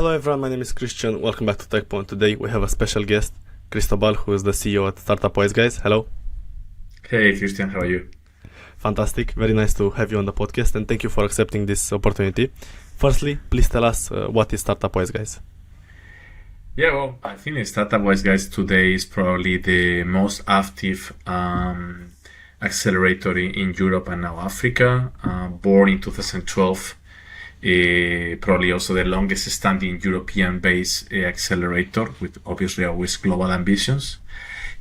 Hello everyone, my name is Christian. Welcome back to Tekpon. Today we have a special guest, Cristobal, who is the CEO at Startup Wise, guys. Hello. Hey Christian, how are you? Fantastic. Very nice to have you on the podcast, and thank you for accepting this opportunity. Firstly, please tell us what is Startup Wise, guys. Yeah, well, I think Startup Wise Guys today is probably the most active accelerator in Europe and now Africa. Born in 2012, probably also the longest standing European-based accelerator with obviously always global ambitions.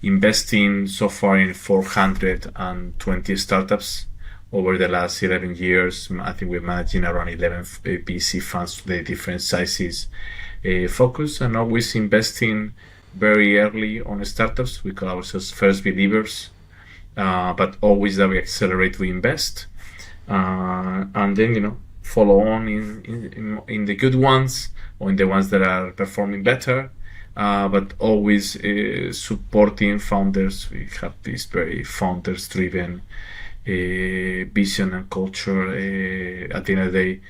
Investing so far in 420 startups over the last 11 years. I think we're managing around 11 VC funds to the different sizes. Focus and always investing very early on startups. We call ourselves first believers, but always that we accelerate, we invest, and then follow on in the good ones or in the ones that are performing better, but always supporting founders. We have this very founders-driven vision and culture. At the end of the day,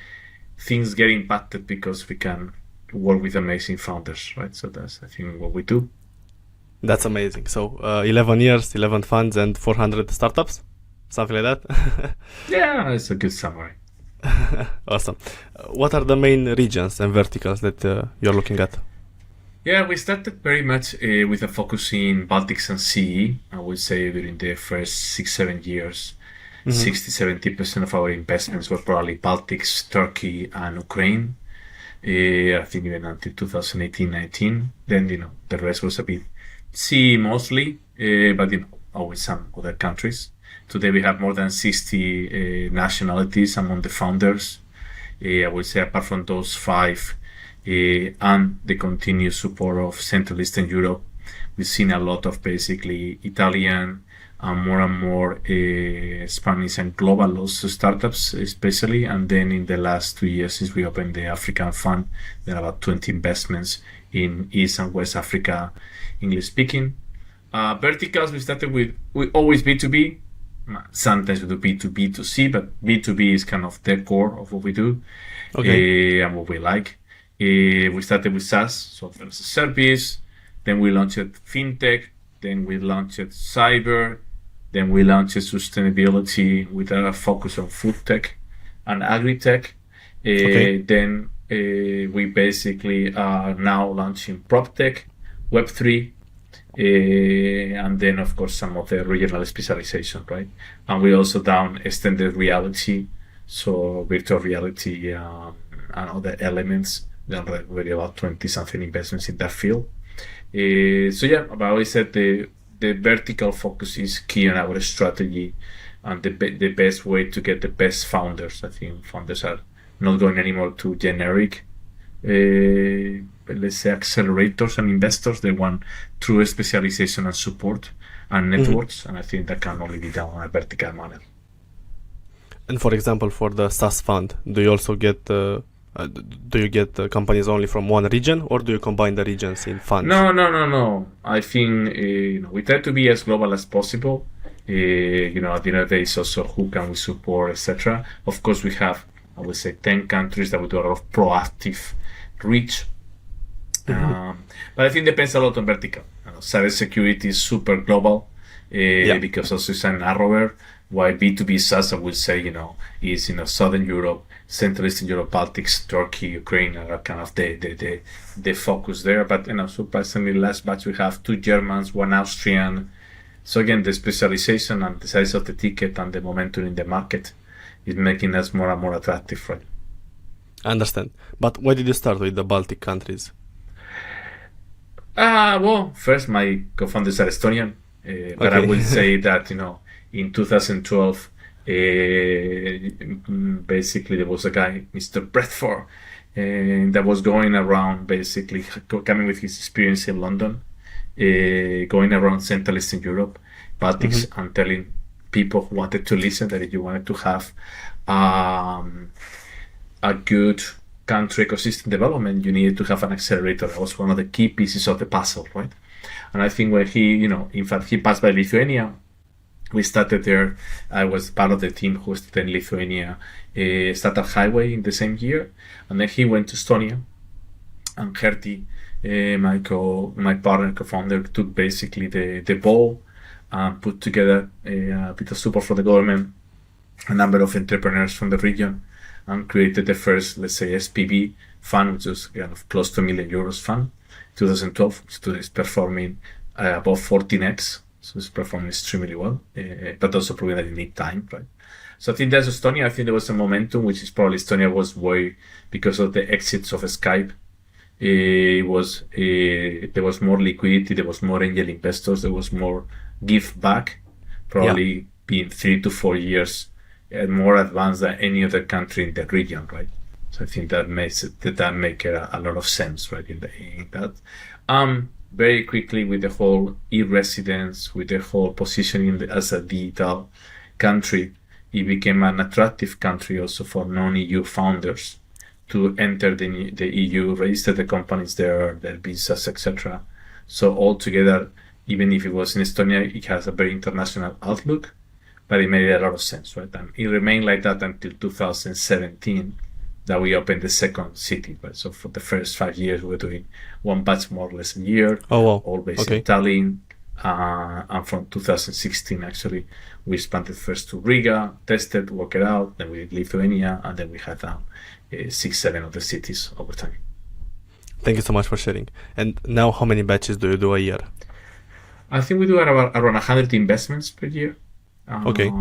things get impacted because we can work with amazing founders, right? So that's, I think, what we do. That's amazing. So 11 years, 11 funds, and 400 startups, something like that. Yeah, it's a good summary. Awesome. What are the main regions and verticals that you're looking at? Yeah, we started very much with a focus in Baltics and CEE. I would say during the first 6-7 years, 60-70% of our investments were probably Baltics, Turkey, and Ukraine. I think even until 2018-19. Then, the rest was a bit CEE mostly, but always some other countries. Today we have more than 60 nationalities among the founders. I would say apart from those 5 and the continued support of Central Eastern Europe, we've seen a lot of basically Italian and more Spanish and global also startups especially. And then in the last 2 years since we opened the African fund, there are about 20 investments in East and West Africa, English speaking. Verticals, we started with always B2B. Sometimes we do B2B to C, but B2B is kind of the core of what we do. Okay. And what we like. We started with SaaS, software as a service. Then we launched FinTech. Then we launched cyber. Then we launched sustainability with a focus on food tech and agri-tech. Then we basically are now launching PropTech, Web3, and then of course some of the regional specialization, right? And we also done extended reality, so virtual reality and other elements. There are really about 20-something investments in that field. So yeah, I've always said the vertical focus is key in our strategy and the best way to get the best founders. I think founders are not going anymore to generic, let's say, accelerators and investors. They want true specialization and support and networks, and I think that can only be done on a vertical manner. And for example, for the SaaS fund, do you also get companies only from one region, or do you combine the regions in funds? No. I think we try to be as global as possible. At the end of the day, it's also who can we support, etc. Of course, we have, I would say, 10 countries that we do a lot of proactive reach. But I think it depends a lot on vertical. Cybersecurity is super global because also it's narrower. While B2B SaaS, I would say, is Southern Europe, Central Eastern Europe, Baltics, Turkey, Ukraine are kind of the focus there. But surprisingly, last batch we have 2 Germans, 1 Austrian. So again, the specialization and the size of the ticket and the momentum in the market is making us more and more attractive, right? I understand. But why did you start with the Baltic countries? Well, first my co-founders are Estonian, but I will say that in 2012. Basically there was a guy, Mr. Bradford, that was going around basically coming with his experience in London, going around Central Eastern Europe, Baltics, and telling people who wanted to listen that if you wanted to have a good country ecosystem development, you needed to have an accelerator. That was one of the key pieces of the puzzle, right? And I think when he, in fact, he passed by Lithuania. We started there. I was part of the team who started in Lithuania Startup Highway in the same year. And then he went to Estonia and Herty, my partner, co-founder, took basically the ball and put together a bit of support for the government, a number of entrepreneurs from the region, and created the first, let's say, SPV fund, which was kind of close to €1 million fund, 2012. So it's performing above 14x. So it's performing extremely well, but also proving that you need time, right? So I think that's Estonia. I think there was a momentum, which is probably Estonia was way because of the exits of Skype. There was more liquidity, there was more angel investors, there was more give back, probably being 3 to 4 years more advanced than any other country in the region, right? So I think that makes a lot of sense, right? In that. Very quickly with the whole e-residence, with the whole positioning as a digital country, it became an attractive country also for non-EU founders to enter the EU, register the companies there, their visas, etc. So altogether, even if it was in Estonia, it has a very international outlook, but it made a lot of sense, right? And it remained like that until 2017, that we opened the second city, right? So for the first 5 years, we were doing one batch more or less a year, all based in Tallinn. And from 2016, actually, we expanded first to Riga, tested, worked it out, then we did Lithuania, and then we had 6, 7 other cities over time. Thank you so much for sharing. And now, how many batches do you do a year? I think we do around 100 investments per year. Okay.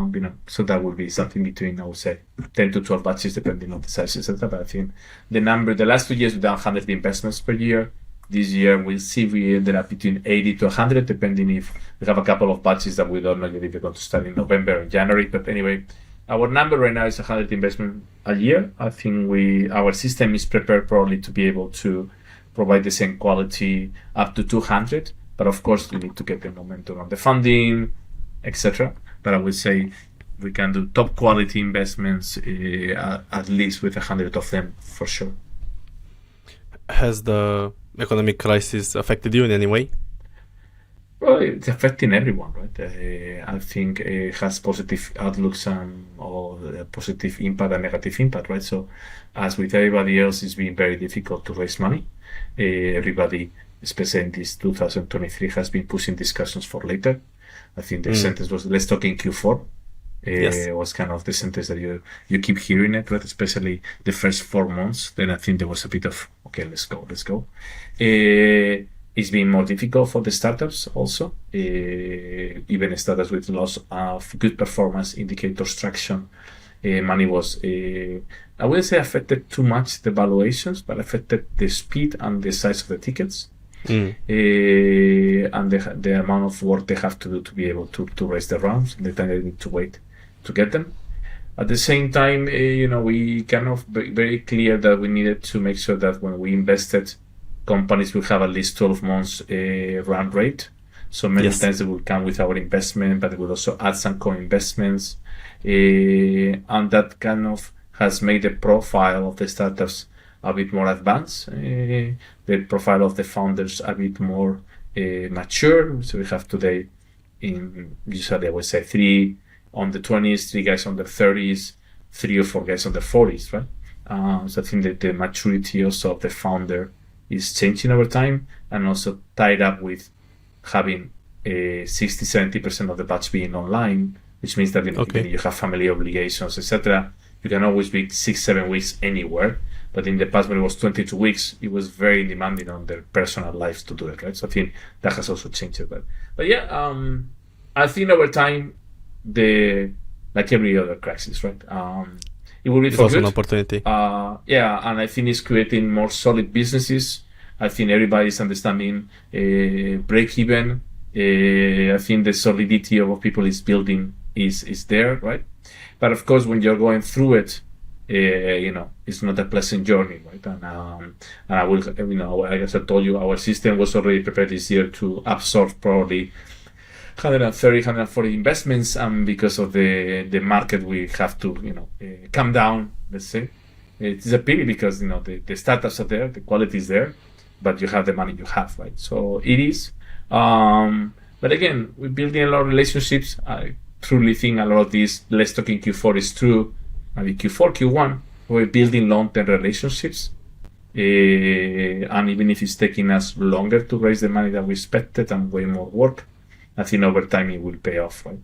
So that would be something between, I would say, 10 to 12 batches, depending on the size, etc. But I think the last 2 years, we've done 100 investments per year. This year, we'll see we ended up between 80 to 100, depending if we have a couple of batches that we don't know yet if they're going to start in November or January. But anyway, our number right now is 100 investment a year. I think our system is prepared probably to be able to provide the same quality up to 200. But of course, we need to get the momentum on the funding, etc. But I would say we can do top quality investments at least with 100 of them for sure. Has the economic crisis affected you in any way? Well, it's affecting everyone, right? I think it has positive outlooks or positive impact and negative impact, right? So as with everybody else, it's been very difficult to raise money. Everybody, especially in this 2023, has been pushing discussions for later. I think the sentence was, let's talk in Q4. Was kind of the sentence that you keep hearing it, right? Especially the first 4 months. Then I think there was a bit of, okay, let's go. It's been more difficult for the startups also. Even startups with lots of good performance indicators, traction. Money was, I wouldn't say affected too much the valuations, but affected the speed and the size of the tickets. And the amount of work they have to do to be able to raise the rounds, and the time they need to wait to get them. At the same time, we kind of very clear that we needed to make sure that when we invested, companies will have at least 12 months run rate. So many times they will come with our investment, but they will also add some co-investments. And that kind of has made the profile of the startups a bit more advanced. The profile of the founders a bit more mature. So we have today, usually I would say 3 on the 20s, 3 guys on the 30s, 3 or 4 guys on the 40s, right? So I think that the maturity also of the founder is changing over time, and also tied up with having 60-70% of the batch being online, which means that even you have family obligations, etc. You can always be 6-7 weeks anywhere. But in the past, when it was 22 weeks, it was very demanding on their personal lives to do it, right? So I think that has also changed. But yeah, I think over time, like every other crisis, right? It will be It's for also good. an opportunity. And I think it's creating more solid businesses. I think everybody's understanding break even. I think the solidity of what people is building is there, right? But of course, when you're going through it, it's not a pleasant journey, right? And I will, as I told you, our system was already prepared this year to absorb probably 130, 140 investments, and because of the market, we have to, come down, let's say. It's a pity because, the startups are there, the quality is there, but you have the money you have, right? So it is. But again, we're building a lot of relationships. I truly think a lot of this, let's talk in Q4 is true. Maybe Q4, Q1, we're building long-term relationships. And even if it's taking us longer to raise the money than we expected and way more work, I think over time it will pay off, right?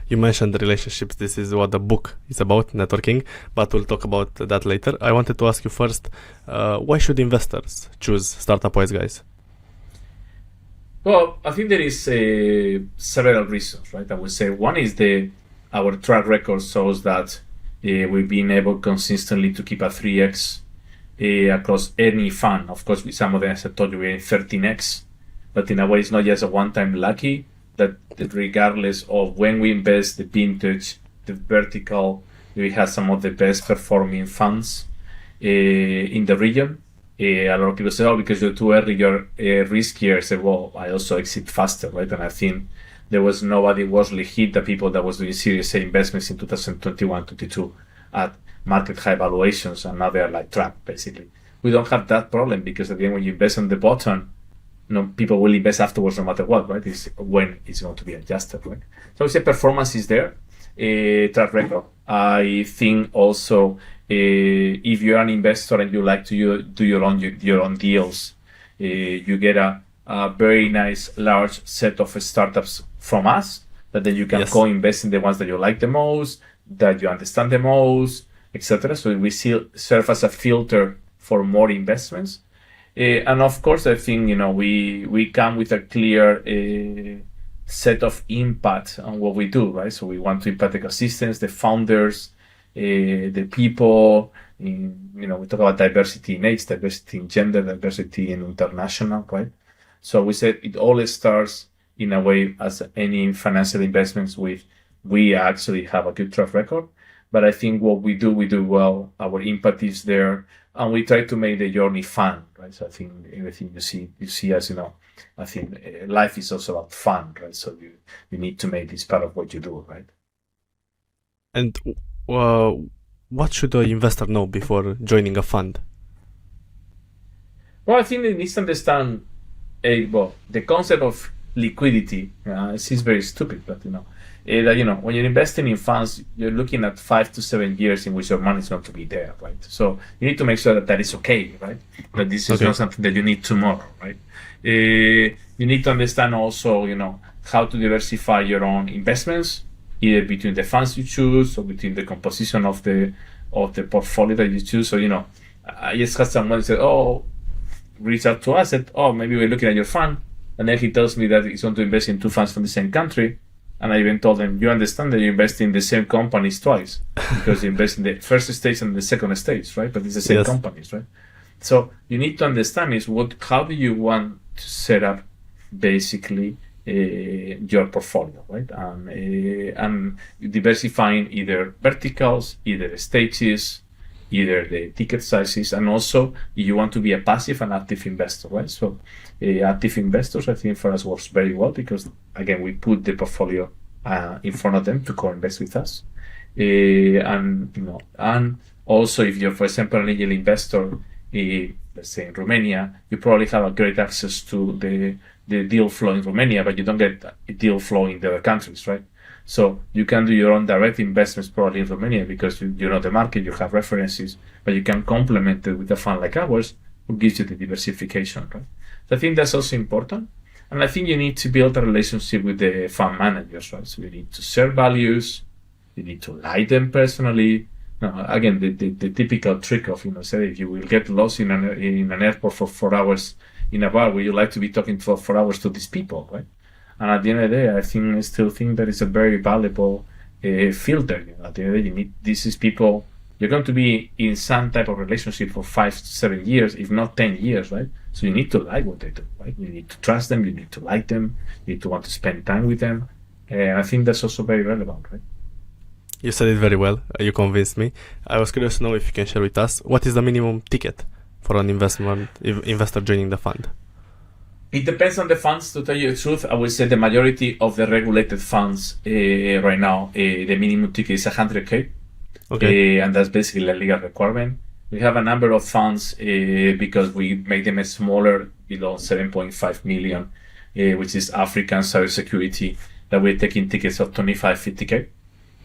You mentioned the relationships. This is what the book is about, networking, but we'll talk about that later. I wanted to ask you first, why should investors choose Startup Wise, guys? Well, I think there is several reasons, right? I would say one is our track record shows that we've been able consistently to keep a 3x across any fund. Of course, with some of them, as I told you, we're in 13x, but in a way, it's not just a one-time lucky. That regardless of when we invest, the vintage, the vertical, we have some of the best performing funds in the region. A lot of people say, oh, because you're too early, you're riskier. I say, well, I also exit faster, right? And I think there was nobody wasn't hit the people that was doing Series A investments in 2021, 22 at market high valuations, and now they're like trapped, basically. We don't have that problem because again, when you invest on the bottom, people will invest afterwards no matter what, right? It's when it's going to be adjusted, right? So I would say performance is there, track record. I think also if you're an investor and you like to do your own deals, you get a very nice large set of startups from us that then you can co-invest in the ones that you like the most, that you understand the most, etc. So we serve as a filter for more investments. And of course, I think we come with a clear set of impact on what we do, right? So we want to impact ecosystems, the founders, the people. We talk about diversity in age, diversity in gender, diversity in international, right? So we said it all starts in a way as any financial investments with we actually have a good track record. But I think what we do well. Our impact is there. And we try to make the journey fun, right? So I think everything you see as, I think life is also about fun, right? So you need to make this part of what you do, right? And what should an investor know before joining a fund? Well, I think they need to understand, the concept of liquidity. It seems very stupid, but that when you're investing in funds, you're looking at 5 to 7 years in which your money is going to be there, right? So you need to make sure that is okay, right? That this is not something that you need tomorrow, right? You need to understand also, how to diversify your own investments, either between the funds you choose or between the composition of the portfolio that you choose. So I just had someone say, reach out to us, said, maybe we're looking at your fund, and then he tells me that he's going to invest in 2 funds from the same country. And I even told them, you understand that you invest in the same companies twice because you invest in the first stage and the second stage, right? But it's the same companies, right? So you need to understand how do you want to set up basically your portfolio, right? And diversifying either verticals, either stages, either the ticket sizes, and also you want to be a passive and active investor, right? So active investors, I think for us works very well because again, we put the portfolio in front of them to co-invest with us. And also if you're, for example, an angel investor, let's say in Romania, you probably have a great access to the deal flow in Romania, but you don't get a deal flow in the other countries, right? So you can do your own direct investments probably in Romania because you know the market, you have references, but you can complement it with a fund like ours who gives you the diversification, right? So I think that's also important. And I think you need to build a relationship with the fund managers, right? So you need to share values, you need to like them personally. Now, again, the typical trick of, say if you will get lost in an airport for 4 hours in a bar, would you like to be talking for 4 hours to these people, right? And at the end of the day, I still think that is a very valuable filter. At the end of the day, these people, you're going to be in some type of relationship for 5 to 7 years, if not 10 years, right? So you need to like what they do, right? You need to trust them, you need to like them, you need to want to spend time with them. And I think that's also very relevant, right? You said it very well. You convinced me. I was curious to know if you can share with us, what is the minimum ticket for an investor joining the fund? It depends on the funds, to tell you the truth. I would say the majority of the regulated funds right now, the minimum ticket is 100K. Okay. And that's basically a legal requirement. We have a number of funds because we make them smaller, below 7.5 million, which is African cybersecurity, that we're taking tickets of 25, 50K.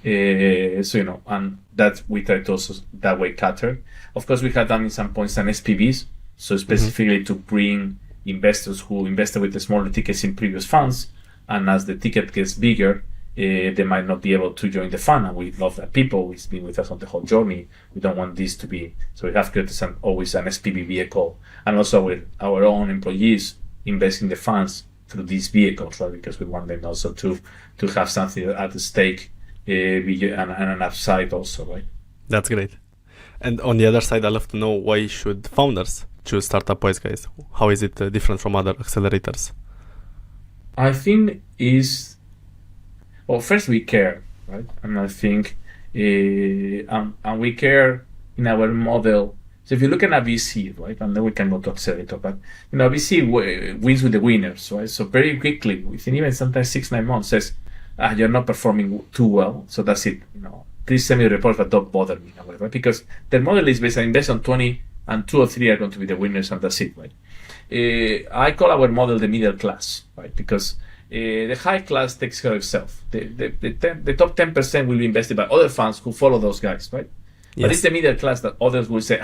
So, and that we try to also that way cater. Of course, we have done in some points an SPVs, so specifically to bring investors who invested with the smaller tickets in previous funds, and as the ticket gets bigger, they might not be able to join the fund. And we love that people who's been with us on the whole journey. We don't want this to be, so we have created always an SPV vehicle, and also with our own employees invest in the funds through these vehicles, right? Because we want them also to have something at the stake and an upside also, right? That's great. And on the other side, I'd love to know, why should founders choose Startup Wise, guys? How is it different from other accelerators? I think first we care, right? And I think, and we care in our model. So if you look at a VC, right, and then we can go to accelerator, but VC wins with the winners, right? So very quickly, within even sometimes 6-9 months, says, you're not performing too well, so that's it. Please send me a report, but don't bother me, right? Because the model is based on invest on 20, and 2 or 3 are going to be the winners, and that's it, right? I call our model the middle class, right? Because the high class takes care of itself. The top 10% will be invested by other funds who follow those guys, right? Yes. But it's the middle class that others will say,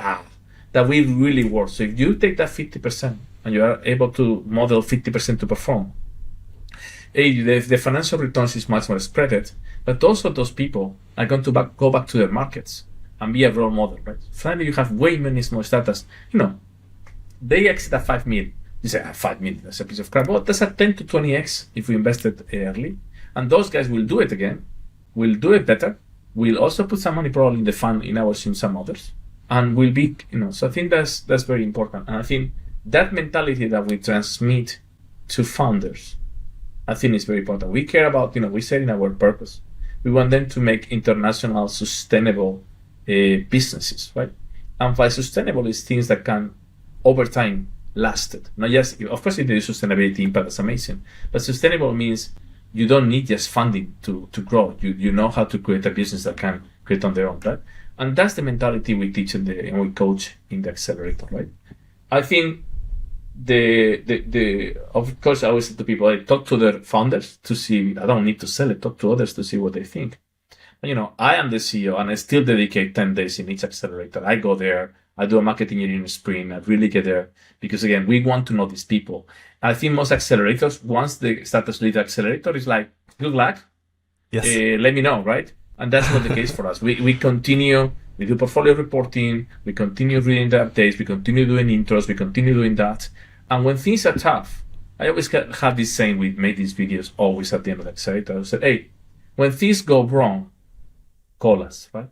that will really work. So if you take that 50% and you are able to model 50% to perform, the financial returns is much more spread, but also those people are going to go back to their markets and be a role model, right? Finally, you have way many small startups. They exit at 5 million. You say, 5 million, that's a piece of crap. Well, that's a 10 to 20x if we invested early. And those guys will do it again, will do it better, will also put some money probably in the fund in ours, in some others, and will be, so I think that's very important. And I think that mentality that we transmit to founders, I think is very important. We care about, we said in our purpose, we want them to make international sustainable businesses, right? And by sustainable is things that can, over time, last it. Not just, of course, if there is sustainability impact, that's amazing. But sustainable means you don't need just funding to grow. You know how to create a business that can create on their own, right? And that's the mentality we teach and we coach in the accelerator, right? I think of course, I always say to people, I talk to their founders to see, I don't need to sell it, talk to others to see what they think. I am the CEO and I still dedicate 10 days in each accelerator. I go there, I do a marketing engineering sprint, I really get there because again, we want to know these people. I think most accelerators, once they start to lead the accelerator, is like, good luck. Yes. Let me know, right? And that's not the case for us. We continue, we do portfolio reporting, we continue reading the updates, we continue doing intros, we continue doing that. And when things are tough, I always have this saying, we made these videos always at the end of the accelerator. I said, hey, when things go wrong, call us, right?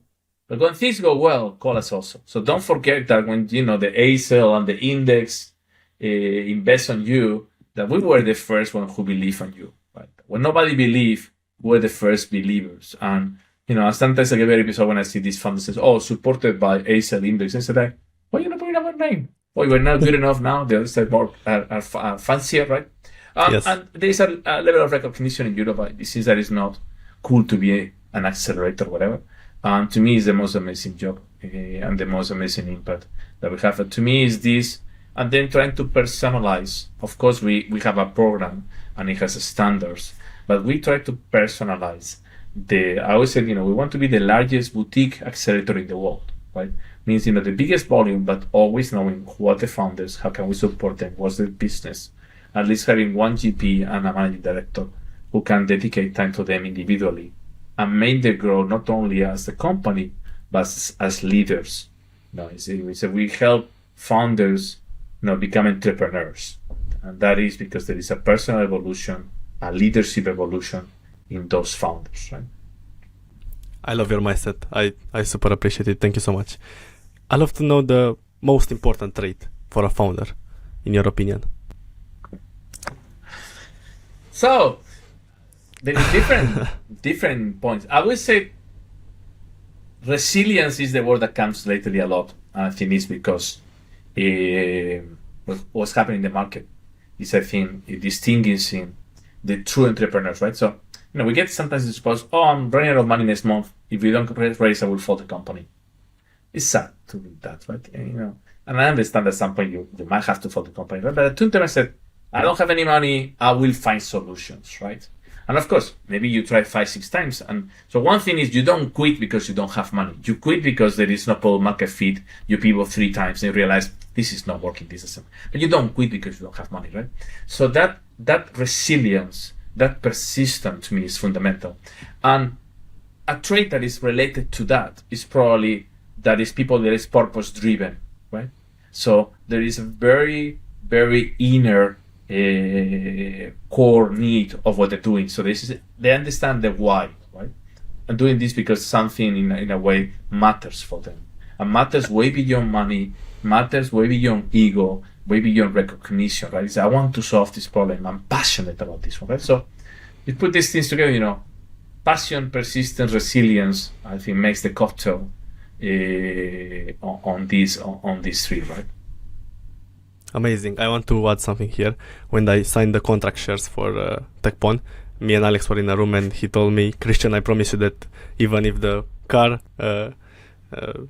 But when things go well, call us also. So don't forget that when, the ACL and the index invest on you, that we were the first one who believe on you, right? When nobody believed, we're the first believers. And, sometimes I get very bizarre when I see these funds that says, supported by ACL index. I said, why are you not putting our name? Well, we're not good enough now. The other side more are fancier, right? Yes. And there's a level of recognition in Europe. This is that it's not cool to be an accelerator or whatever. And to me, it's the most amazing job and the most amazing impact that we have. And to me, is this, and then trying to personalize. Of course, we have a program and it has standards, but we try to personalize. I always said, we want to be the largest boutique accelerator in the world, right? Means, the biggest volume, but always knowing who are the founders, how can we support them, what's the business, at least having one GP and a managing director who can dedicate time to them individually and make them grow not only as a company, but as leaders. We help founders, become entrepreneurs. And that is because there is a personal evolution, a leadership evolution in those founders, right? I love your mindset. I super appreciate it. Thank you so much. I love to know the most important trait for a founder, in your opinion. So, there is different points. I would say resilience is the word that comes lately a lot. I think it's because what's happening in the market is, I think, distinguishing the true entrepreneurs, right? So, we get sometimes the suppose, I'm running out of money next month. If we don't raise, I will fold the company. It's sad to do that, right? And I understand at some point you might have to fold the company, right? But at 2 times I said, I don't have any money, I will find solutions, right? And of course, maybe you try 5-6 times. And so one thing is you don't quit because you don't have money. You quit because there is no product market fit. You pivot 3 times and you realize this is not working. This isn't. But you don't quit because you don't have money, right? So that resilience, that persistence to me is fundamental. And a trait that is related to that is probably that is people that is purpose driven, right? So there is a very, very inner core need of what they're doing. So they understand the why, right? And doing this because something in a way matters for them. And matters way beyond money, matters way beyond ego, way beyond recognition, right? It's, I want to solve this problem. I'm passionate about this one, right? So you put these things together, passion, persistence, resilience, I think makes the cocktail on these 3, right? Amazing. I want to add something here. When I signed the contract shares for Tekpon, me and Alex were in a room and he told me, Christian, I promise you that even if the car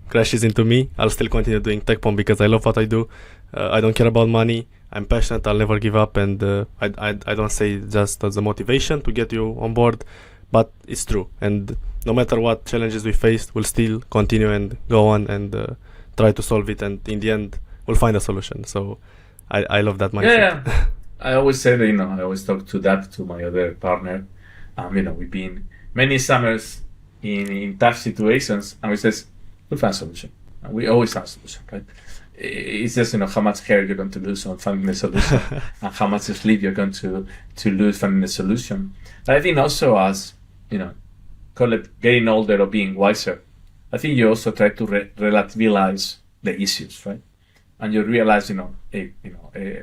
crashes into me, I'll still continue doing Tekpon because I love what I do. I don't care about money. I'm passionate. I'll never give up. And I don't say just as a motivation to get you on board, but it's true. And no matter what challenges we face, we'll still continue and go on and try to solve it. And in the end, we'll find a solution. So I love that mindset. Yeah. I always say that, I always talk to my other partner. We've been many summers in tough situations, and we says, we'll find a solution. And we always have a solution, right? It's just, how much hair you're going to lose on finding the solution and how much sleep you're going to lose finding the solution. But I think also as, call it getting older or being wiser, I think you also try to relativize the issues, right? And you realize,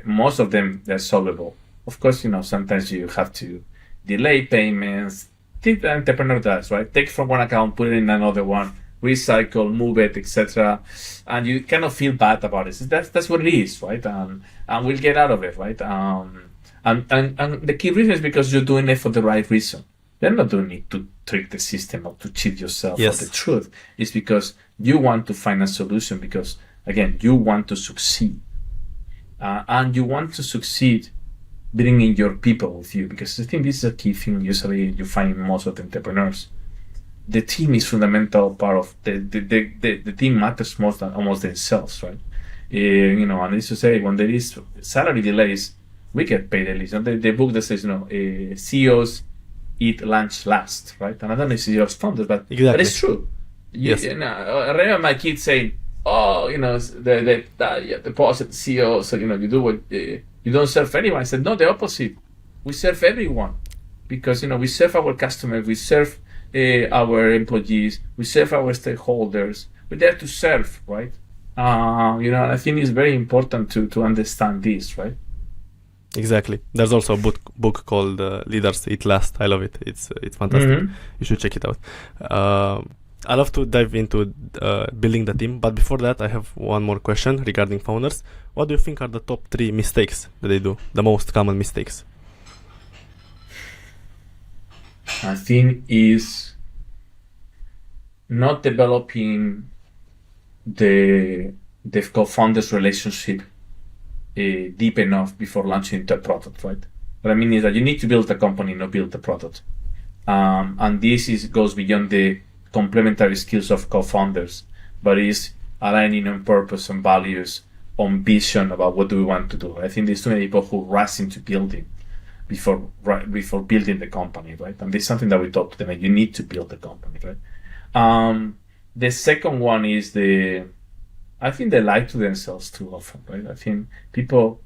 most of them, they're solvable. Of course, sometimes you have to delay payments. Think the entrepreneur does, right? Take from one account, put it in another one, recycle, move it, etc. And you cannot feel bad about it. That's what it is, right? And we'll get out of it, right? And the key reason is because you're doing it for the right reason. You're not doing it to trick the system or to cheat yourself. Yes. For the truth. It's because you want to find a solution because, again, you want to succeed. And you want to succeed bringing your people with you, because I think this is a key thing usually you find in most of the entrepreneurs. The team is fundamental part of the team matters more than almost themselves, right? And I used to say when there is salary delays, we get paid at least. The book that says, CEOs eat lunch last, right? And I don't know if CEOs founders, but it's true. Yes. I remember my kids saying, the boss at the CEO, so you do what you don't serve anyone. I said, no, the opposite. We serve everyone because we serve our customers, we serve our employees, we serve our stakeholders. We're there to serve, right? And I think it's very important to understand this, right? Exactly. There's also a book called Leaders Eat Last. I love it. It's fantastic. Mm-hmm. You should check it out. I love to dive into building the team, but before that, I have one more question regarding founders. What do you think are the top 3 mistakes that they do, the most common mistakes? I think is not developing the co-founders relationship deep enough before launching the product, right? What I mean is that you need to build a company, not build the product. And this goes beyond the complementary skills of co-founders, but is aligning on purpose and values, on vision about what do we want to do. I think there's too many people who rush into building before building the company, right? And this is something that we talk to them, like, you need to build the company, right? The second one is I think they lie to themselves too often, right? I think people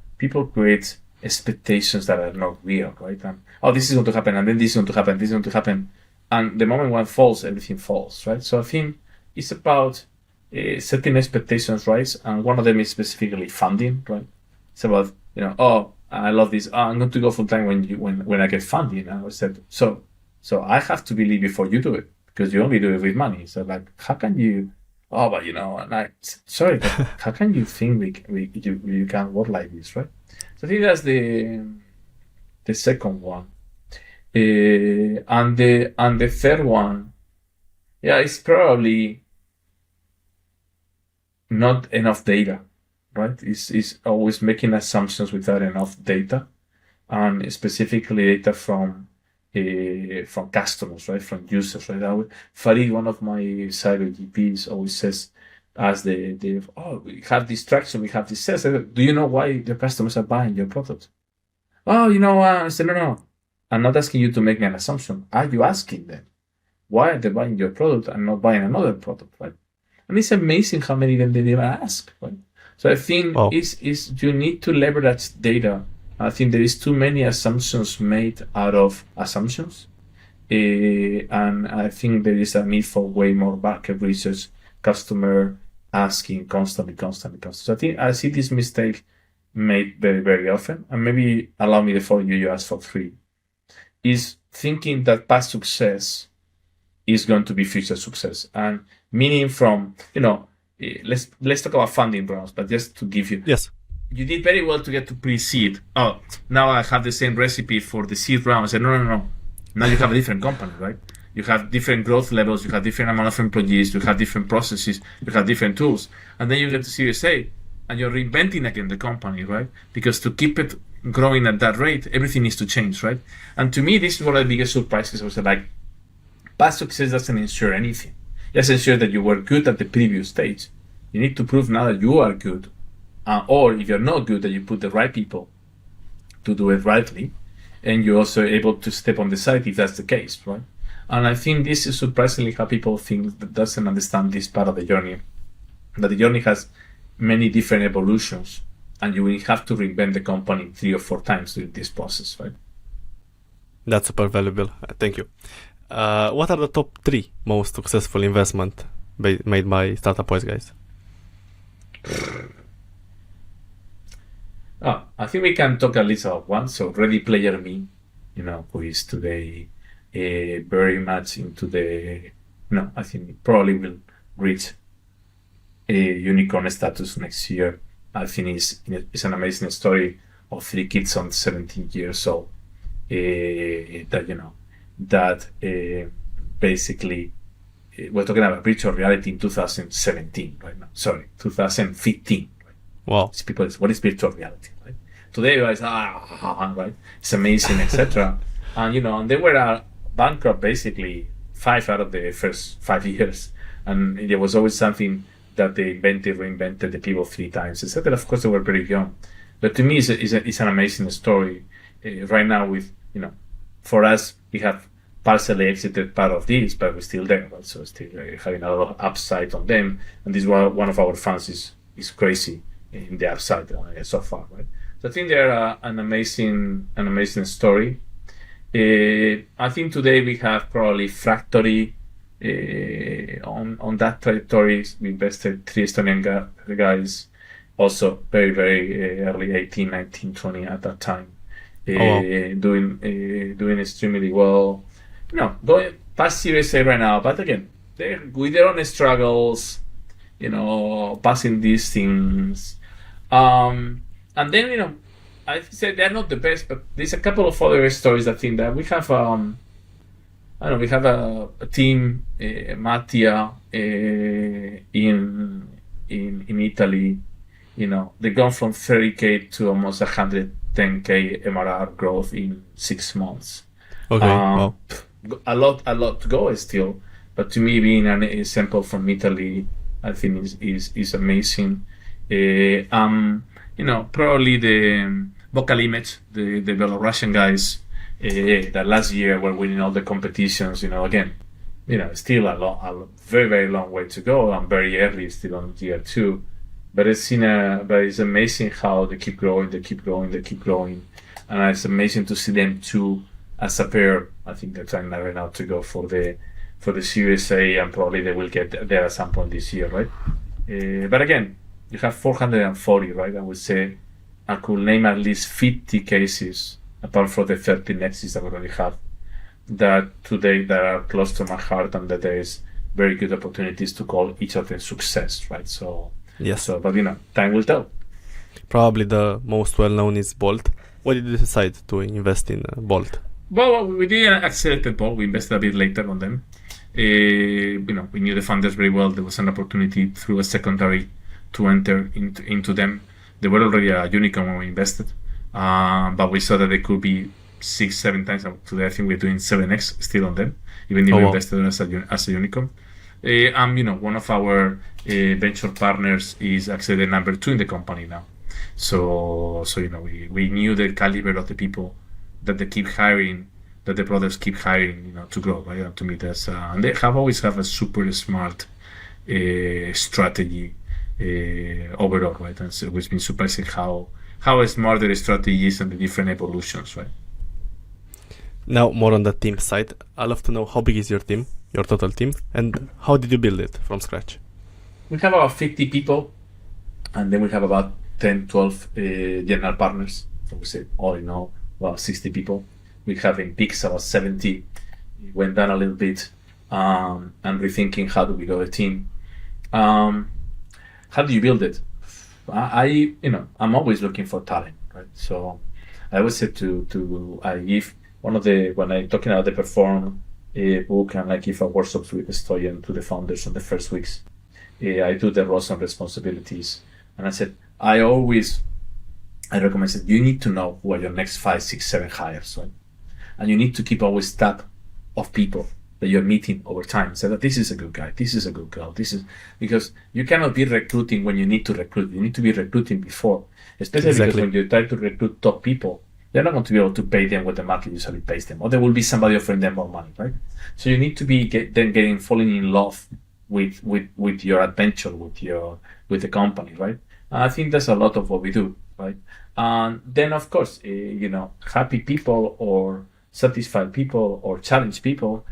create expectations that are not real, right? And this is going to happen, and then this is going to happen, this is going to happen. And the moment one falls, everything falls, right? So I think it's about setting expectations, right? And one of them is specifically funding, right? It's about, I love this. I'm going to go full time when I get funding. And I said, so I have to believe before you do it because you only do it with money. So how can you? Sorry, but how can you think you can work like this, right? So I think that's the second one. And the third one, it's probably not enough data, right? It's always making assumptions without enough data, and specifically data from from customers, right? From users, right? Farid, one of my cyber GPs, always says, as we have this traction, we have this sales. Do you know why the customers are buying your product? Oh, I said, no. I'm not asking you to make an assumption. Are you asking them why are they buying your product and not buying another product, right? And it's amazing how many of them they even ask, right? So I think is you need to leverage data. I think there is too many assumptions made out of assumptions. And I think there is a need for way more market research, customer asking constantly. So I think I see this mistake made very, very often. And maybe allow me to follow you asked for 3, is thinking that past success is going to be future success. And meaning from, let's talk about funding rounds, but just to give you. Yes. You did very well to get to pre-seed. Oh, now I have the same recipe for the seed round. I said, no. Now you have a different company, right? You have different growth levels, you have different amount of employees, you have different processes, you have different tools. And then you get to Series A, and you're reinventing again the company, right? Because to keep it growing at that rate, everything needs to change, right? And to me, this is one of the biggest surprises. I was like, past success doesn't ensure anything. Just ensure that you were good at the previous stage. You need to prove now that you are good. Or if you're not good, that you put the right people to do it rightly. And you're also able to step on the side if that's the case, right? And I think this is surprisingly how people think that doesn't understand this part of the journey. That the journey has many different evolutions, and you will have to reinvent the company 3 or 4 times during this process, right? That's super valuable. Thank you. What are the top 3 most successful investment made by Startup Boys, guys? I think we can talk a little about one. So Ready Player Me, who is today very much into I think probably will reach a unicorn status next year. I think it's an amazing story of 3 kids on 17 years old that basically we're talking about virtual reality in 2017 right now. Sorry, 2015. Wow. People, what is virtual reality, right? Today, it's right? It's amazing, etc. And they were bankrupt basically 5 out of the first 5 years. And there was always something that they reinvented the people 3 times, etc. Of course, they were very young. But to me, it's an amazing story. Right now, with, for us, we have partially exited part of this, but we're still there, right? So still having a lot of upside on them. And this one of our funds is crazy in the upside so far, right? So I think they're an amazing story. I think today we have probably Fractory on that trajectory. We invested 3 Estonian guys, also very, very early, 18, 19, 20 at that time, doing extremely well. Going past Series A right now, but again, they're with their own struggles, passing these things. And then, I said they're not the best, but there's a couple of other stories I think that we have. We have a team, Mattia, in Italy. They've gone from 30K to almost 110K MRR growth in 6 months. Okay. Wow. A lot to go still, but to me, being an example from Italy, I think is amazing. Probably the Vocal Image, the Belarusian guys that last year were winning all the competitions. Again, still a very, very long way to go. I'm very early, still on year 2, but it's amazing how they keep growing, and it's amazing to see them too as a pair. I think they're trying right now to go for the Series A, and probably they will get there at some point this year, right? But again, you have 440, right? I would say I could name at least 50 cases, apart from the 30 nexus that we already have, that today that are close to my heart, and that there is very good opportunities to call each of them success, right? So yes. But time will tell. Probably the most well-known is Bolt. Why did you decide to invest in Bolt? Well, we did an accelerated Bolt. We invested a bit later on them. We knew the founders very well. There was an opportunity through a secondary to enter into them. They were already a unicorn when we invested, but we saw that they could be 6-7 times. Today I think we're doing 7x still on them, even if we invested as a unicorn. One of our venture partners is actually the number 2 in the company now. So we knew the caliber of the people that they keep hiring, that the brothers keep hiring, to grow. Right? And to me, that's and they always have a super smart strategy overall, right? And so it's been surprising how smart their strategy is and the different evolutions, right? Now, more on the team side, I'd love to know how big is your team, your total team, and how did you build it from scratch? We have about 50 people, and then we have about 10, 12 general partners. So we say all in all, about 60 people. We have in peaks about 70. It went down a little bit, and rethinking how do we grow a team. How do you build it? I'm always looking for talent, right? So I always say I give when I'm talking about the Perform book, and I give a workshops with Estonia to the founders on the first weeks. I do the roles and responsibilities, and I said I recommend that you need to know who are your next 5, 6, 7 hires, right? And you need to keep always tab of people that you're meeting over time. So that this is a good guy, this is a good girl, because you cannot be recruiting when you need to recruit. You need to be recruiting before, especially because when you try to recruit top people, they're not going to be able to pay them what the market usually pays them, or there will be somebody offering them more money, right? So you need to be falling in love with your adventure, with the company, right? And I think that's a lot of what we do, right? And then of course, happy people or satisfied people or challenged people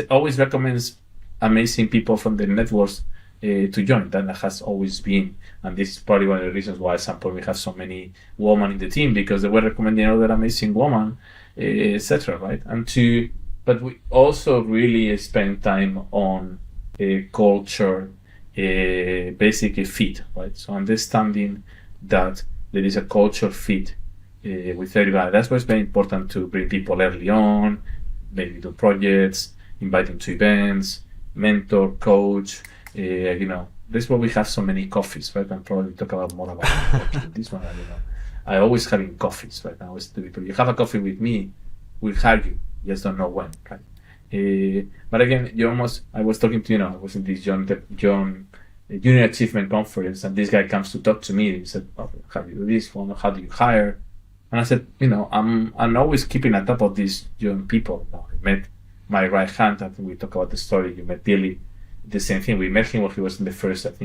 always recommends amazing people from the networks to join. That has always been, and this is probably one of the reasons why at some point we have so many women in the team, because they were recommending other amazing women, etc. Right? But we also really spend time on culture, basically fit, right? So understanding that there is a culture fit with everybody. That's why it's very important to bring people early on, maybe do projects, invite them to events, mentor, coach. That's why we have so many coffees, right? And probably talk about more about this one. I always having coffees, right? I always tell people, you have a coffee with me, we'll hire you. Just don't know when, right? But again, I was talking to, I was in this Junior Achievement Conference, and this guy comes to talk to me. He said, how do you do this? How do you hire? And I said, I'm always keeping on top of these young people. I met my right hand. I think we talk about the story. You met Billy. The same thing. We met him when he was in the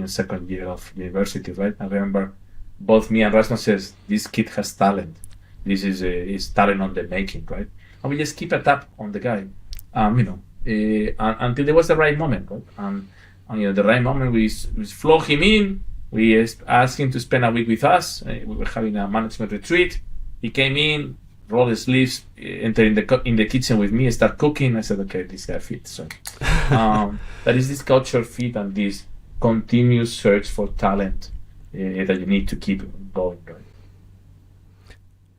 second year of university, right? I remember both me and Rasmus says, this kid has talent. This is talent on the making, right? And we just keep a tap on the guy, until there was the right moment, right? And the right moment, we flow him in. We asked him to spend a week with us. We were having a management retreat. He came in, rolled his sleeves, entered in the kitchen with me, start cooking. I said, okay, this guy fits. So that is this culture fit and this continuous search for talent that you need to keep going, right?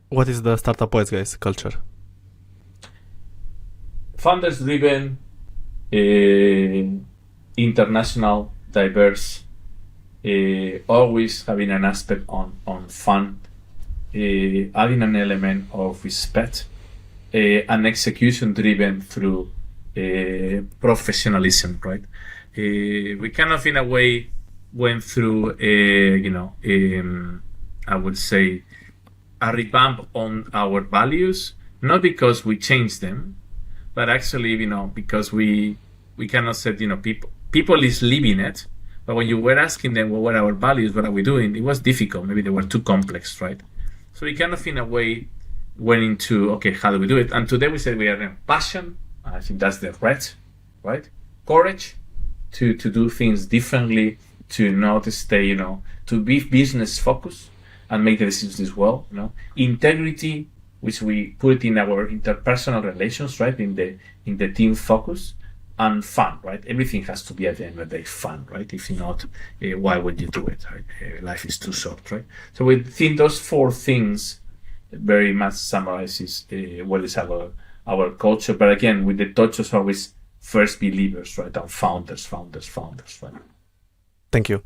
What is the Startup Boys guys culture? Founders driven, international, diverse, always having an aspect on fun, adding an element of respect, and execution driven through professionalism, right? We kind of, in a way, went through, I would say, a revamp on our values, not because we changed them, but actually, because we kind of said, people is living it. But when you were asking them, what were our values, what are we doing? It was difficult. Maybe they were too complex, right? So we kind of, in a way, went into, okay, how do we do it? And today we said we are in passion. I think that's the red, right? Courage to do things differently, to not stay, to be business focused and make the decisions as well. Integrity, which we put in our interpersonal relations, right? In the team focus, and fun, right? Everything has to be at the end of the day fun, right? If not, why would you do it? Right? Life is too short, right? So we think those 4 things very much summarizes what is our culture. But again, with the touch of always first believers, right? And founders, right? Thank you.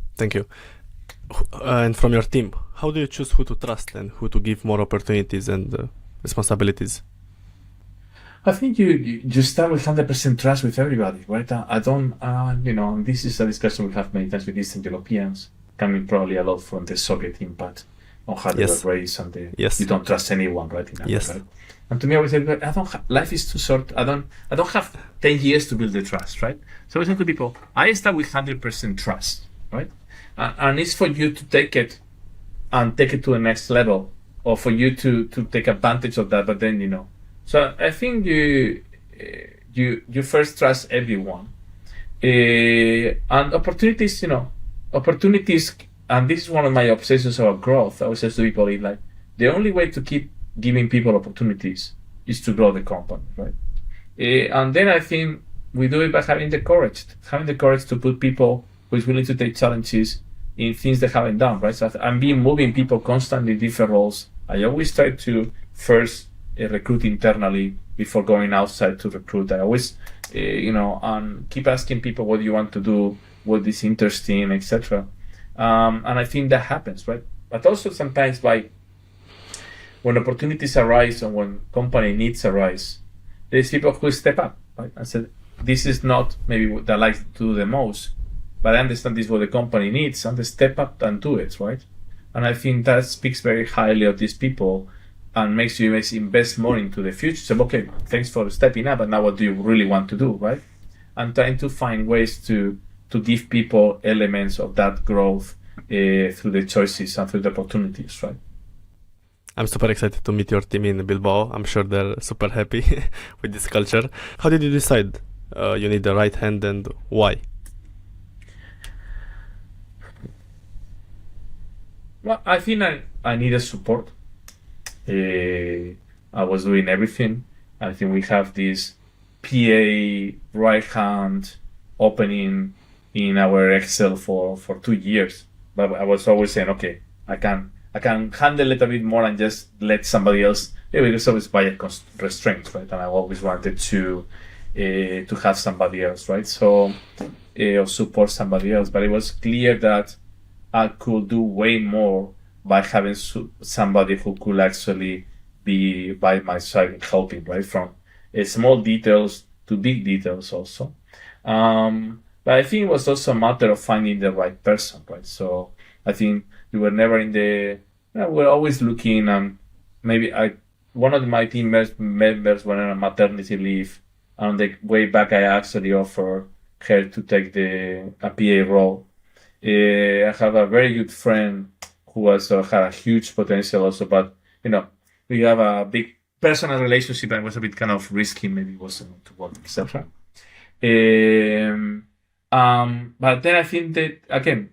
And from your team, how do you choose who to trust and who to give more opportunities and responsibilities? I think you start with 100% trust with everybody, right? I don't, this is a discussion we have many times with Eastern Europeans, coming probably a lot from the Soviet impact on how they were raised, and you don't trust anyone, right? Right? And to me, I would say, life is too short. I don't have 10 years to build the trust, right? So I say to people, I start with 100% trust, right? And it's for you to take it and take it to the next level, or for you to take advantage of that. But then, so I think you first trust everyone, and opportunities, and this is one of my obsessions about growth. I always say to people, like, the only way to keep giving people opportunities is to grow the company, right? And then I think we do it by having the courage to put people who is willing to take challenges in things they haven't done, right? So I'm moving people constantly in different roles. I always try to first recruit internally before going outside to recruit. I always, and keep asking people what you want to do, what is interesting, etc. And I think that happens, right? But also sometimes when opportunities arise and when company needs arise, there's people who step up, right? I said, this is not maybe what I like to do the most, but I understand this is what the company needs, and they step up and do it, right? And I think that speaks very highly of these people and makes you invest more into the future. So, okay, thanks for stepping up, and now what do you really want to do, right? And trying to find ways to give people elements of that growth through the choices and through the opportunities, right? I'm super excited to meet your team in Bilbao. I'm sure they're super happy with this culture. How did you decide you need the right hand, and why? Well, I think I needed support. I was doing everything. I think we have this PA right hand opening in our Excel for 2 years. But I was always saying, okay, I can handle it a bit more and just let somebody else. Because always by restraints, right? And I always wanted to have somebody else, right? So or support somebody else. But it was clear that I could do way more by having somebody who could actually be by my side helping, right? From small details to big details also. But I think it was also a matter of finding the right person, right? So I think we were never we're always looking, and maybe one of my team members went on a maternity leave, and on the way back I actually offered her to take a PA role. I have a very good friend who also had a huge potential also, but we have a big personal relationship and it was a bit kind of risky, maybe it wasn't to work, etc. But then I think that again,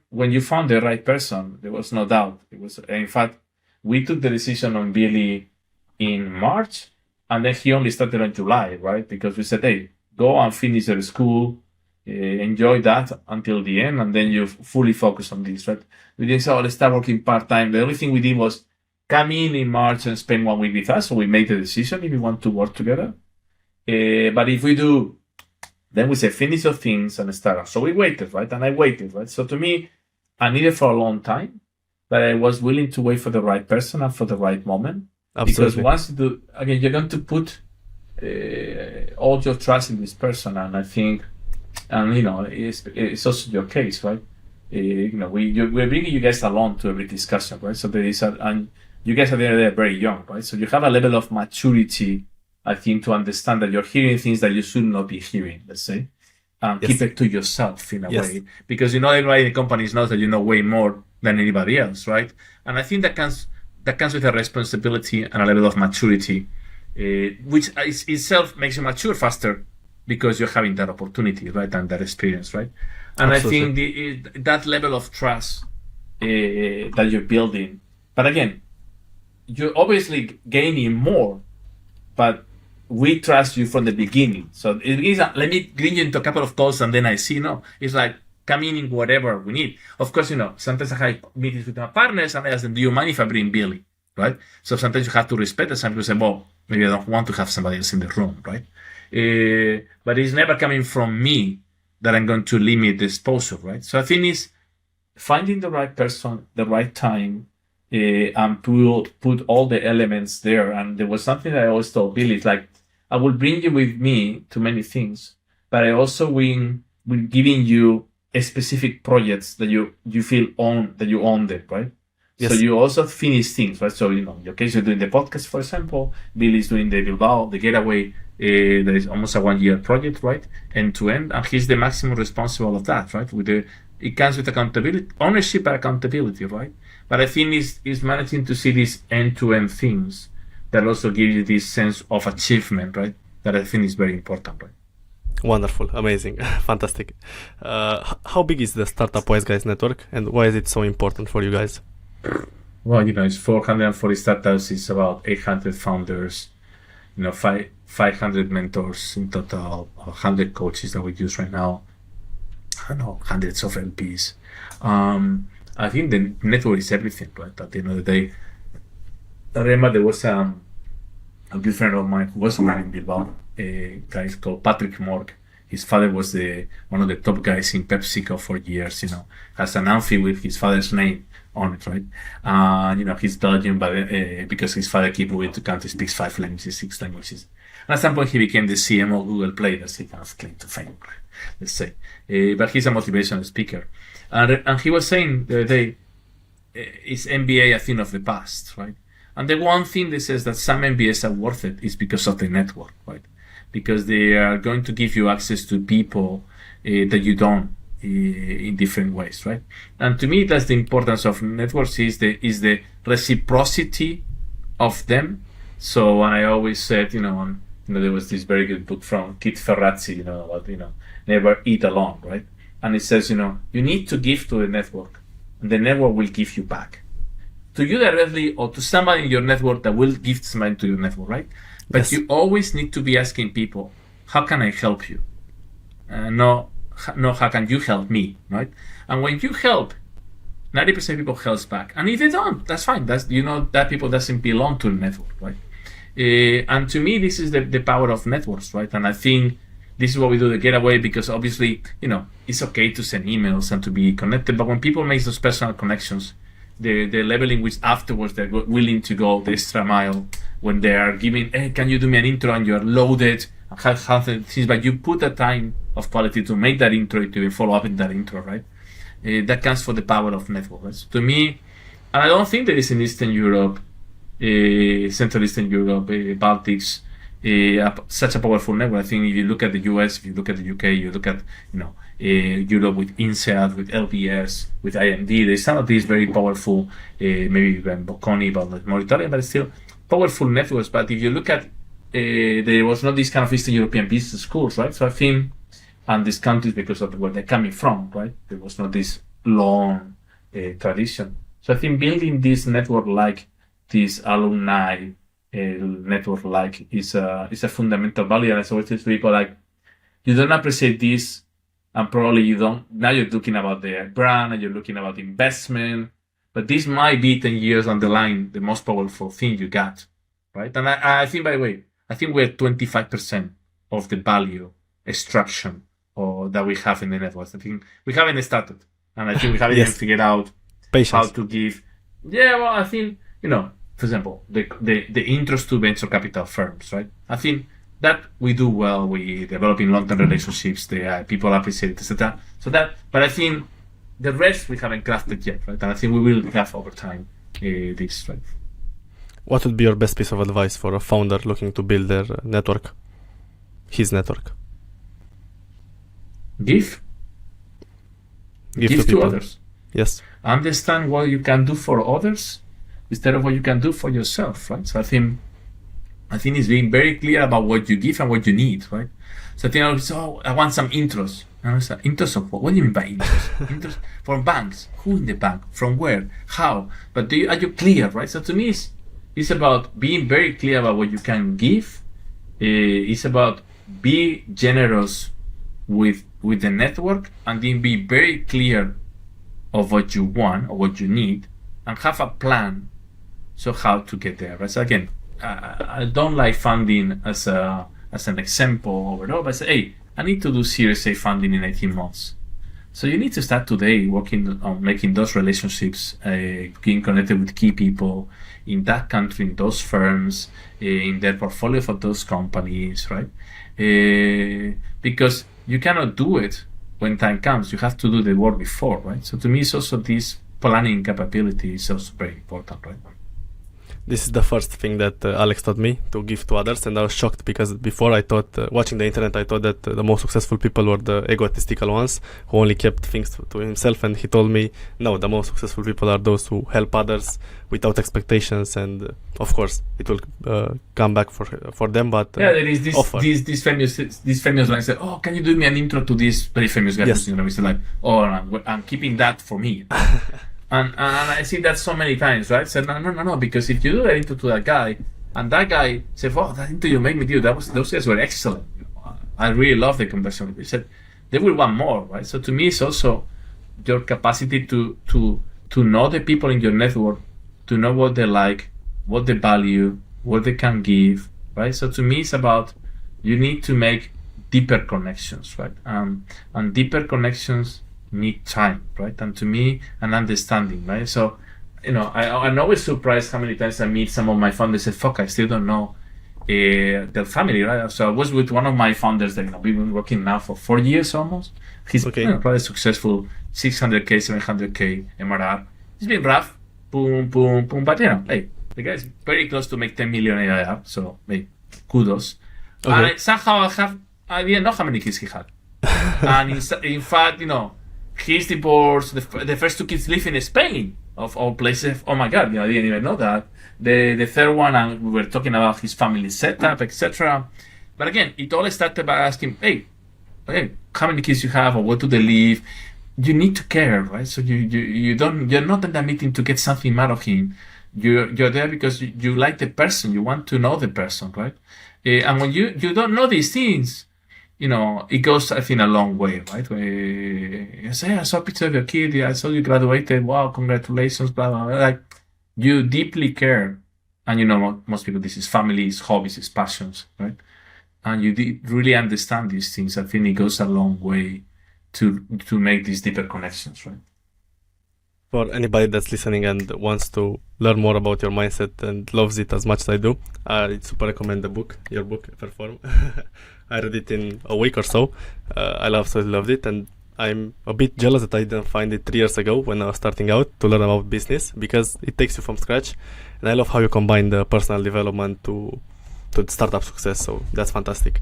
when you found the right person, there was no doubt. It was, in fact, we took the decision on Billy in March, and then he only started in July, right? Because we said, hey, go and finish your school, enjoy that until the end, and then you fully focus on this, right? We didn't say, let's start working part-time. The only thing we did was come in March and spend 1 week with us. So we made the decision if we want to work together. But if we do, then we say, finish your things and start. So we waited, right? And I waited, right? So to me, I needed for a long time, but I was willing to wait for the right person and for the right moment. Absolutely. Because once you do, again, you're going to put all your trust in this person. And I think, and it's also your case, right? We're bringing you guys along to every discussion, right? So there is, and you guys are there very young, right? So you have a level of maturity, I think, to understand that you're hearing things that you should not be hearing, let's say. Yes. Keep it to yourself in a way. Because everybody in the company knows that you know way more than anybody else, right? And I think that comes with a responsibility and a level of maturity, which itself makes you mature faster because you're having that opportunity, right? And that experience, right? And absolutely. I think that level of trust that you're building, but again, you're obviously gaining more, but we trust you from the beginning. So it is, let me bring you into a couple of calls and then I see, it's like coming in whatever we need. Of course, sometimes I have meetings with my partners and I ask them, do you mind if I bring Billy, right? So sometimes you have to respect it. Some people say, well, maybe I don't want to have somebody else in the room, right? But it's never coming from me that I'm going to limit the exposure, right? So I think it's finding the right person, the right time, and put all the elements there. And there was something that I always told Billy, it's like, I will bring you with me to many things, but I also will giving you a specific projects that you feel that you own them, right? Yes. So you also finish things, right? So, in your case, you're doing the podcast, for example. Bill is doing the Bilbao, the getaway. That is almost a 1 year project, right? End to end. And he's the maximum responsible of that, right? It comes with accountability, ownership and accountability, right? But I think is managing to see these end to end things that also give you this sense of achievement, right? That I think is very important, right? Wonderful, amazing, fantastic. How big is the Startup Wise Guys network, and why is it so important for you guys? Well, it's 440 startups. It's about 800 founders. 500 mentors in total, 100 coaches that we use right now. I know, hundreds of LPs. I think the network is everything, right? At the end of the day, I remember there was a good friend of mine who was running Bilbao, a guy called Patrick Morg. His father was one of the top guys in PepsiCo for years, has an amphi with his father's name on it, right? He's Belgian, but because his father keep moving to country, speaks 5 languages, 6 languages. And at some point, he became the CMO of Google Play. That's he kind of claim to fame, let's say. But he's a motivational speaker. And he was saying the other day, is MBA a thing of the past, right? And the one thing that says that some MBAs are worth it is because of the network, right? Because they are going to give you access to people that you don't in different ways, right? And to me, that's the importance of networks is the reciprocity of them. So I always said, there was this very good book from Kit Ferrazzi, about never eat alone, right? And it says, you need to give to the network, and the network will give you back to you directly or to somebody in your network that will give something to your network, right? But yes. You always need to be asking people, how can I help you? No, how can you help me, right? And when you help, 90% of people helps back. And if they don't, that's fine. That people doesn't belong to the network, right? And to me, this is the power of networks, right? And I think this is what we do, the getaway, because obviously, it's okay to send emails and to be connected. But when people make those personal connections, the level in which afterwards they're willing to go the extra mile, when they are giving, hey, can you do me an intro, and you're loaded, but you put the time of quality to make that intro, to follow up in that intro, right? That comes for the power of network. Right? So to me, and I don't think there is in Eastern Europe, Central Eastern Europe, Baltics, such a powerful network. I think if you look at the US, if you look at the UK, you look at Europe with INSEAD, with LBS, with IMD, there's some of these very powerful, maybe even Bocconi, but Mauritania, but still powerful networks. But if you look at, there was not this kind of Eastern European business schools, right? So I think, and these countries, because of where they're coming from, right? There was not this long tradition. So I think building this network like this alumni network like is a fundamental value. And I always say to people, like, you don't appreciate this, and probably you don't. Now you're looking about the brand and you're looking about investment, but this might be 10 years down the line the most powerful thing you got, right? And I think, by the way, I think we're 25% of the value extraction that we have in the networks. I think we haven't started, and I think we haven't even figured out how to give. Yeah, well, I think for example, the intros to venture capital firms, right? I think that we do well. We developing long-term relationships. People appreciate it, etc. But I think the rest we haven't crafted yet, right? And I think we will have over time this, right? What would be your best piece of advice for a founder looking to build their network, his network? Give to others. Yes. Understand what you can do for others instead of what you can do for yourself, right? So I think it's being very clear about what you give and what you need, right? So I think I want some intros. And I said, intros of what? What do you mean by intros? Intros from banks. Who in the bank? From where? How? But are you clear, right? So to me, it's about being very clear about what you can give. It's about be generous with the network, and then be very clear of what you want or what you need, and have a plan. So how to get there, right? So again, I don't like funding as an example overall, but I say, hey, I need to do Series A funding in 18 months. So you need to start today working on making those relationships, being connected with key people in that country, in those firms, in their portfolio for those companies, right? Because you cannot do it when time comes. You have to do the work before, right? So to me, it's also this planning capability is also very important, right? This is the first thing that Alex taught me to give to others, and I was shocked because before I thought, watching the internet, I thought that the most successful people were the egotistical ones who only kept things to himself, and he told me, no, the most successful people are those who help others without expectations, and of course, it will come back for them, but yeah, there is this famous line said, oh, can you do me an intro to this very famous guy? Yes. You know, it's like, oh, I'm keeping that for me. And I see that so many times, right? So no, because if you do that intro to that guy, and that guy said, "Oh, that intro you made me do, those guys were excellent. You know, I really love the conversation." He said, "They will want more, right?" So to me, it's also your capacity to know the people in your network, to know what they like, what they value, what they can give, right? So to me, it's about you need to make deeper connections, right? And deeper connections need time, right? And to me, an understanding, right? So, you know, I'm always surprised how many times I meet some of my founders and say, fuck, I still don't know their family, right? So I was with one of my founders that, you know, we've been working now for 4 years almost. He's probably successful, 600K, 700K MRR. It's been rough, boom, but, you know, hey, the guy's very close to make 10 million AIR, so, hey, kudos. Okay. And somehow I didn't know how many kids he had. And in fact, you know, he's divorced. The first 2 kids live in Spain, of all places. Oh my God, you know, I didn't even know that. The third one, and we were talking about his family setup, etc. But again, it all started by asking, hey, how many kids you have, or where do they live? You need to care, right? So you're not in that meeting to get something out of him. You're there because you like the person. You want to know the person, right? And when you don't know these things, you know, it goes, I think, a long way, right? Where you say, I saw a picture of your kid, I saw you graduated, wow, congratulations, blah, blah, blah. Like, you deeply care. And you know, most people, this is families, hobbies, it's passions, right? And you really understand these things. I think it goes a long way to make these deeper connections, right? For anybody that's listening and wants to learn more about your mindset and loves it as much as I do, I super recommend your book, Perform. I read it in a week or so. I absolutely loved it, and I'm a bit jealous that I didn't find it 3 years ago when I was starting out to learn about business, because it takes you from scratch, and I love how you combine the personal development to startup success, so that's fantastic.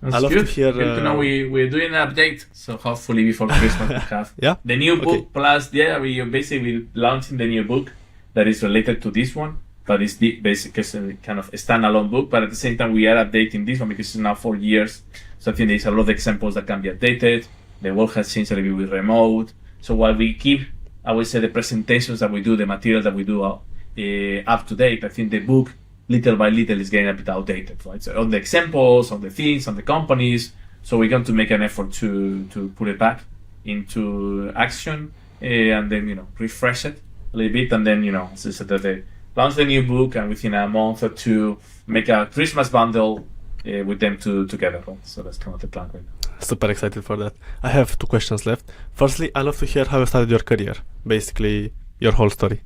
That's I love good. to hear. Good to know we're doing an update, so hopefully before Christmas we have the new book plus we basically launching the new book that is related to this one, but it's basically kind of a standalone book. But at the same time, we are updating this one because it's now 4 years. So I think there's a lot of examples that can be updated. The world has changed a little bit with remote. So while we keep, I would say, the presentations that we do, the material that we do up to date, I think the book, little by little, is getting a bit outdated, right? So on the examples, on the things, on the companies. So we're going to make an effort to put it back into action and then, you know, refresh it a little bit. And then, you know, as I said, they launch the new book and within a month or two, make a Christmas bundle with them together, right? So that's kind of the plan right now. Super excited for that. I have 2 questions left. Firstly, I love to hear how you started your career, basically your whole story.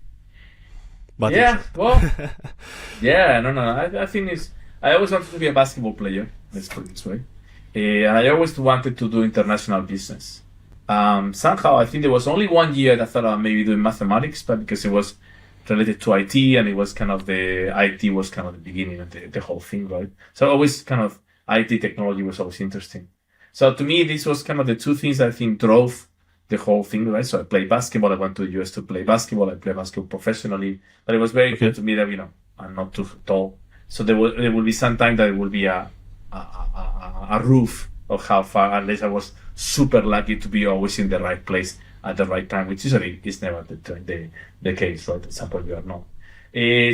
But yeah, well, yeah, no. I think I always wanted to be a basketball player. Let's put it this way. And I always wanted to do international business. Somehow, I think there was only 1 year that I thought I maybe doing mathematics, but because it was related to IT and it was kind of IT was kind of the beginning of the whole thing, right? So always kind of IT technology was always interesting. So to me, this was kind of the 2 things I think drove the whole thing, right? So I played basketball. I went to the US to play basketball. I played basketball professionally, but it was very clear to me that, you know, I'm not too tall. So there will be some time that it will be a roof of how far, unless I was super lucky to be always in the right place at the right time, which usually is never the case, right? At some point you are not.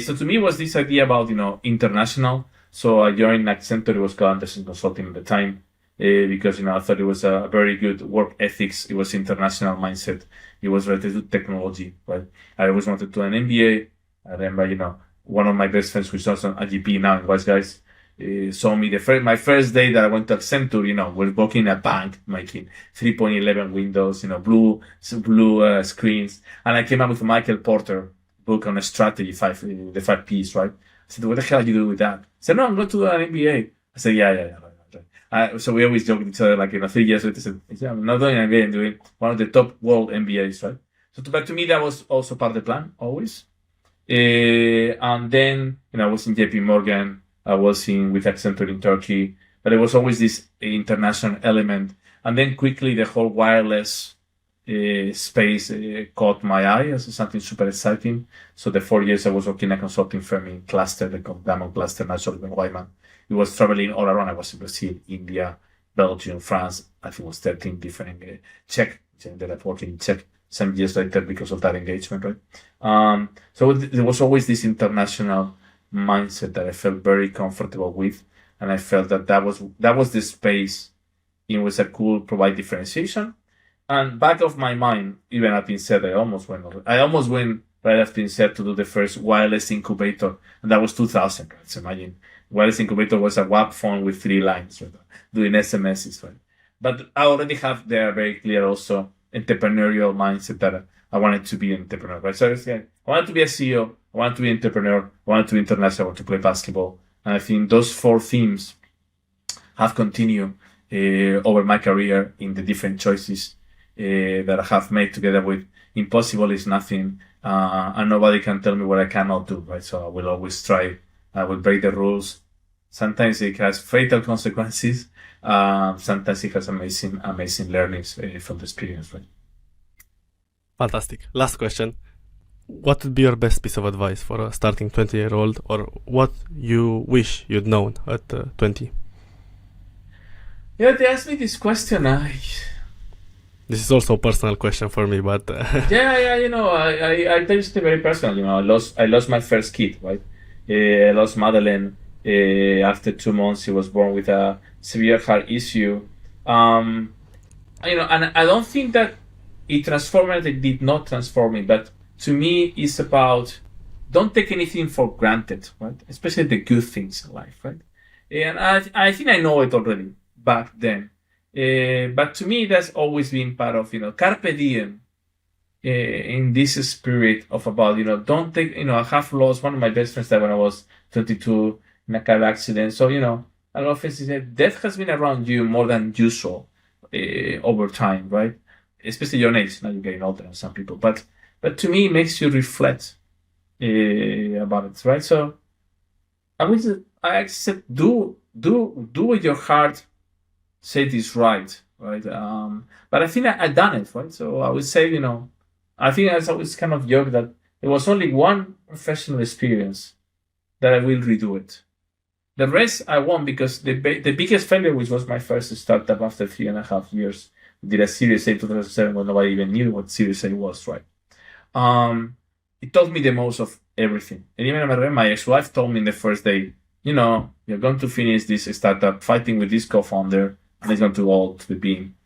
So to me, it was this idea about, you know, international. So I joined Accenture. It was called Anderson Consulting at the time. Because, you know, I thought it was a very good work ethics. It was international mindset. It was related to technology, right? I always wanted to do an MBA. I remember, you know, one of my best friends, who's also a GP now in Wise Guys, saw me my first day that I went to Accenture, we're working in a bank, making 3.11 windows, blue screens. And I came up with a Michael Porter book on a strategy, the 5 Ps, right? I said, what the hell are you doing with that? He said, no, I'm going to do an MBA. I said, yeah. Right. So we always joke with each other, 3 years later, I said, yeah, I'm not doing an MBA, I'm doing one of the top world MBAs, right? But to me, that was also part of the plan, always. And then, I was in JP Morgan, I was with Accenture in Turkey, but there was always this international element. And then quickly the whole wireless space caught my eye as something super exciting. So the 4 years I was working in a consulting firm in Cluster, the Diamond Cluster, National Wyman. It was traveling all around. I was in Brazil, India, Belgium, France. I think it was 13 different, Czech, ended up working in Czech some years later because of that engagement, right? So there was always this international mindset that I felt very comfortable with, and I felt that was the space in which I could provide differentiation. And back of my mind, even at Pincet, I almost went right after Pincet to do the first wireless incubator, and that was 2000. Right? So imagine wireless incubator was a WAP phone with 3 lines, right? Doing SMSs, right? But I already have there very clear also entrepreneurial mindset that I wanted to be an entrepreneur, right? So I wanted to be a CEO, I wanted to be an entrepreneur, I wanted to be international, I wanted to play basketball. And I think those 4 themes have continued over my career in the different choices that I have made together with impossible is nothing, and nobody can tell me what I cannot do, right? So I will always try, I will break the rules. Sometimes it has fatal consequences. Sometimes it has amazing learnings from the experience, right? Fantastic. Last question. What would be your best piece of advice for a starting 20-year-old, or what you wish you'd known at 20? Yeah, they asked me this question. This is also a personal question for me, but yeah, I tell you something very personal. I lost my first kid, right? I lost Madeleine after 2 months. She was born with a severe heart issue. And I don't think that it transformed. It did not transform me, but to me, it's about don't take anything for granted, right? Especially the good things in life, right? And I think I know it already back then. But to me, that's always been part of, carpe diem, in this spirit of about, don't take, I have lost one of my best friends that when I was 22 in a car accident. So, I often say death has been around you more than usual over time, right? Especially your age. Now you're getting older than some people. But to me, it makes you reflect about it, right? So I said, do what your heart said is right? But I think I've done it, right? So I would say, I think I always kind of joke that there was only one professional experience that I will redo it. The rest I won't, because the biggest failure, which was my first startup after 3.5 years, did a Series A 2007 when nobody even knew what Series A was, right? It taught me the most of everything. And even I remember my ex-wife told me in the first day, you're going to finish this startup fighting with this co-founder, and it's going to go to the beam.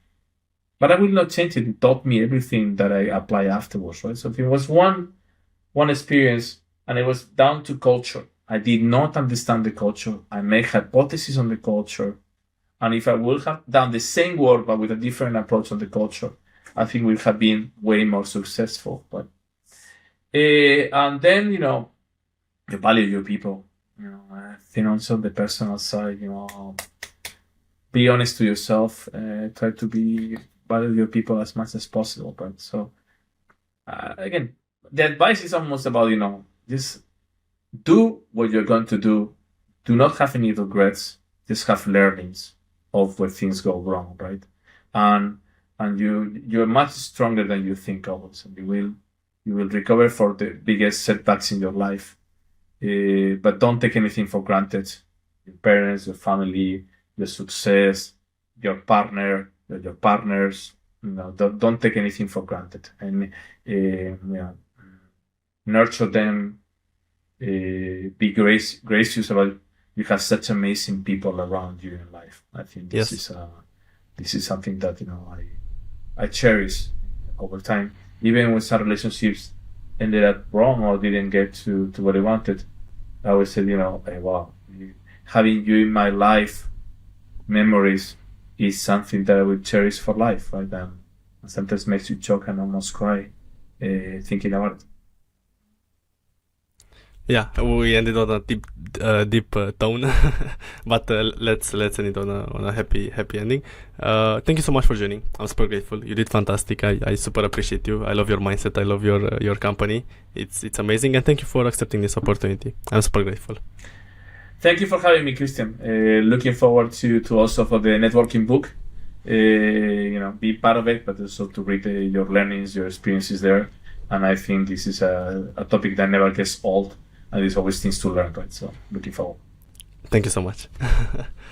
But I will not change it. It taught me everything that I apply afterwards, right? So it was one experience, and it was down to culture. I did not understand the culture. I made hypotheses on the culture. And if I would have done the same work, but with a different approach on the culture, I think we would have been way more successful. But and then, you value your people. I think also the personal side, be honest to yourself. Try to value your people as much as possible. Right? So again, the advice is almost about, just do what you're going to do. Do not have any regrets. Just have learnings of where things go wrong, right? And you're much stronger than you think always. And you will recover for the biggest setbacks in your life. But don't take anything for granted. Your parents, your family, your success, your partner, your partners. Don't take anything for granted. And nurture them. Be gracious about. You have such amazing people around you in life. I think this is something that I cherish over time. Even when some relationships ended up wrong or didn't get to what I wanted, I always said, hey, wow, having you in my life memories is something that I will cherish for life, right? And sometimes makes you choke and almost cry thinking about it. Yeah, we ended on a deep tone, but let's end it on a happy ending. Thank you so much for joining. I'm super grateful. You did fantastic. I super appreciate you. I love your mindset. I love your company. It's amazing, and thank you for accepting this opportunity. I'm super grateful. Thank you for having me, Christian. Looking forward to also for the networking book. Be part of it, but also to read your learnings, your experiences there. And I think this is a topic that never gets old. And there's always things to learn, right? So looking forward. Thank you so much.